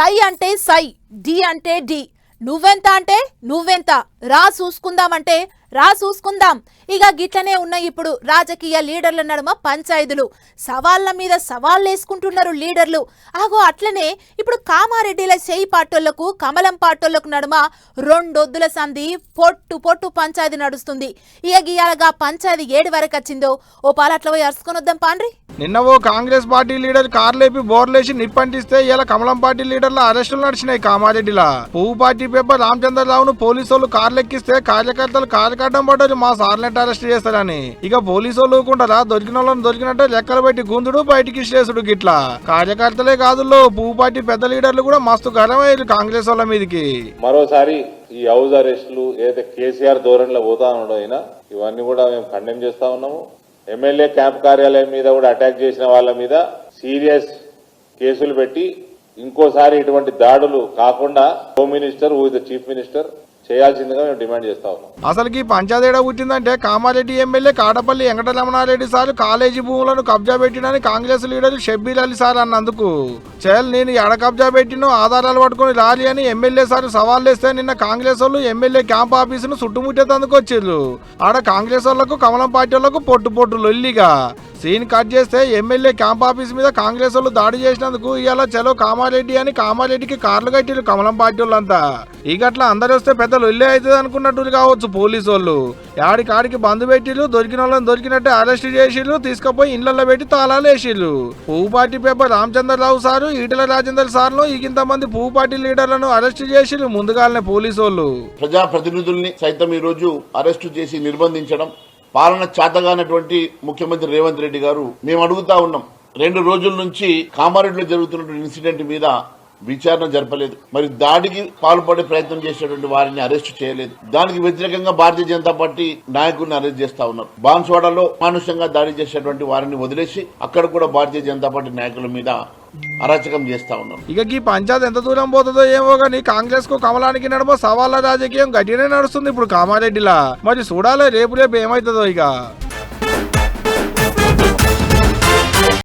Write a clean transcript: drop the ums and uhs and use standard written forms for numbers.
సై అంటే సై, డి అంటే డి, నువ్వెంత అంటే నువ్వెంత, రా చూసుకుందామంటే రా చూసుకుందాం. ఇక గిట్లనే ఉన్నాయి ఇప్పుడు రాజకీయ లీడర్ల నడుమ పంచాయతీలు. సవాళ్ల మీద సవాళ్ళు వేసుకుంటున్నారు లీడర్లు. ఆగో అట్లనే ఇప్పుడు కామారెడ్డిల చేయి పాటోళ్లకు కమలం పాటోళ్లకు నడుమ రెండొద్దుల సంధి పొట్టు పొట్టు పంచాయతీ నడుస్తుంది. ఇక గీయాలగా పంచాయతీ ఏడు వరకు వచ్చిందో ఓ పాలట్ల పోయి అరుచుకొని వద్దాం పాండ్రి. నిన్న ఓ కాంగ్రెస్ పార్టీ లీడర్ కార్లేపి బోర్లేసి నిప్పంటిస్తే ఇలా కమలం పార్టీ లీడర్ల అరెస్టులు నడిచినాయి కామారెడ్డిలా. పువ్వు పార్టీ పేపర్ రామచంద్రరావును పోలీసు వాళ్ళు కార్లెక్కిస్తే కార్యకర్తలు కార్యకర్తం పడ్డారు మా సార్లెట్ అరెస్ట్ చేస్తారని. ఇక పోలీసు వాళ్ళు ఊకుంటారా, దొరికిన వాళ్ళని దొరికినట్టే లెక్కలు పెట్టి గుంజుడు బయటికి ఇష్టేసుడు. గిట్లా కార్యకర్తలే కాదుల్లో పువ్వు పార్టీ పెద్ద లీడర్లు కూడా మస్తు గరమయ్యారు కాంగ్రెస్ వాళ్ళ మీదకి. మరోసారి ఈ హౌస్ అరెస్టులు ఏదైతే కేసీఆర్ ధోరణిలో పోతా ఉండో ఇవన్నీ కూడా మేము ఖండన చేస్తా ఉన్నాము. ఎమ్మెల్యే క్యాంప్ కార్యాలయం మీద కూడా అటాక్ చేసిన వాళ్ళ మీద సీరియస్ కేసులు పెట్టి ఇంకోసారి ఇటువంటి దాడులు కాకుండా హోమ్ మినిస్టర్ చీఫ్ మినిస్టర్ చేయాల్సిందిగా మేము డిమాండ్ చేస్తా ఉన్నాం. అసలుకి పంచాయతీ పుట్టిందంటే Kamareddy MLA Kadapalli Venkataramanareddy sir college భూములను కబ్జా పెట్టినని Congress leader Shabbir Ali sir అన్నందుకు నేను ఎడ కబ్జా పెట్టినో ఆధారాలు పట్టుకుని రాలి అని ఎమ్మెల్యే సార్ సవాల్ వేస్తే నిన్న కాంగ్రెస్ వాళ్ళు ఎమ్మెల్యే క్యాంప్ ఆఫీసును చుట్టుముట్టేందుకు వచ్చిర్రు. ఆడ కాంగ్రెస్ వాళ్లకు కమలం పార్టీ వాళ్లకు పొట్టు లొల్లిగా సీన్ కట్ చేస్తే ఎమ్మెల్యే క్యాంప్ ఆఫీస్ మీద కాంగ్రెస్ వాళ్ళు దాడి చేసినందుకు ఇవాళ చలో కామారెడ్డి అని కామారెడ్డికి కార్లు కట్టిరు కమలం పార్టీ వాళ్ళంతా. ఈ గట్ల అందరు వస్తే పెద్ద లొల్లి అవుతుంది అనుకున్నట్టు కావచ్చు పోలీసు వాళ్ళు. ఆడికి బంధు పెట్టిరు, దొరికిన వాళ్ళని దొరికినట్టే అరెస్ట్ చేసిర్రు, తీసుకుపోయి ఇళ్లలో పెట్టి తాళాలు వేసిర్రు. పువ్వు party paper Ramachandra Rao sir, Etela Rajender సార్లు ఇంతమంది పువ్వు పార్టీ లీడర్లను అరెస్ట్ చేసిర్రు ముందుగానే పోలీసు వాళ్ళు. ప్రజాప్రతినిధుల్ని సైతం ఈ రోజు అరెస్టు చేసి నిర్బంధించడం పాలన చేతగానటువంటి ముఖ్యమంత్రి రేవంత్ రెడ్డి గారు మేము అడుగుతా ఉన్నాం. 2 రోజుల నుంచి కామారెడ్డిలో జరుగుతున్నటువంటి ఇన్సిడెంట్ మీద విచారణ జరపలేదు, మరి దాడికి పాల్పడే ప్రయత్నం చేసేటువంటి వారిని అరెస్టు చేయలేదు. దానికి వ్యతిరేకంగా భారతీయ జనతా పార్టీ నాయకుల్ని అరెస్ట్ చేస్తా ఉన్నారు. బాన్స్వాడలో మానుషంగా దాడి చేసేటువంటి వారిని వదిలేసి అక్కడ కూడా భారతీయ జనతా పార్టీ నాయకుల మీద అరాచకం చేస్తా ఉన్నాం. ఇక ఈ పంచాయతీ ఎంత దూరం పోతుందో ఏమో గానీ కాంగ్రెస్ కు కమలానికి నడుమ సవాళ్ళ రాజకీయం గట్టినే నడుస్తుంది ఇప్పుడు కామారెడ్డిలా. మరి చూడాలి రేపు ఏమైతుందో ఇక.